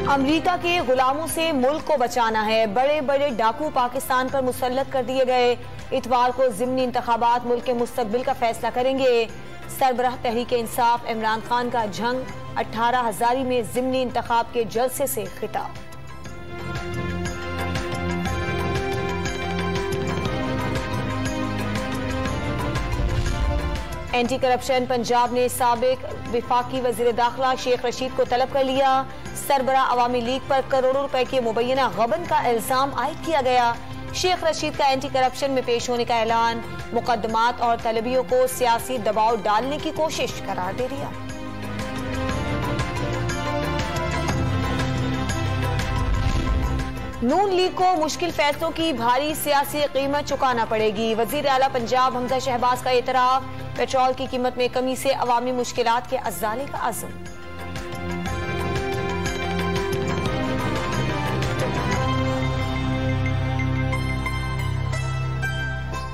अमरीका के गुलामों से मुल्क को बचाना है। बड़े बड़े डाकू पाकिस्तान पर मुसल्लत कर दिए गए। इतवार को ज़िमनी इंतखाबात मुल्क के मुस्तकबिल का फैसला करेंगे। सरबराह तहरीक इंसाफ इमरान खान का जंग 18 हजारी में ज़िमनी इंतखाब के जलसे से खिताब। एंटी करप्शन पंजाब ने साबिक विफाकी वजीर दाखिला शेख रशीद को तलब कर लिया। सरबराह अवामी लीग पर करोड़ों रुपए के मुबैना गबन का इल्जाम आयद किया गया। शेख रशीद का एंटी करप्शन में पेश होने का ऐलान। मुकदमात और तलबियों को सियासी दबाव डालने की कोशिश करार दे दिया। नून लीग को मुश्किल फैसलों की भारी सियासी कीमत चुकाना पड़ेगी। वजीर आला पंजाब हमजा शहबाज का एतराफ। पेट्रोल की कीमत में कमी से अवामी मुश्किलात के अज़ाले का अज़्म।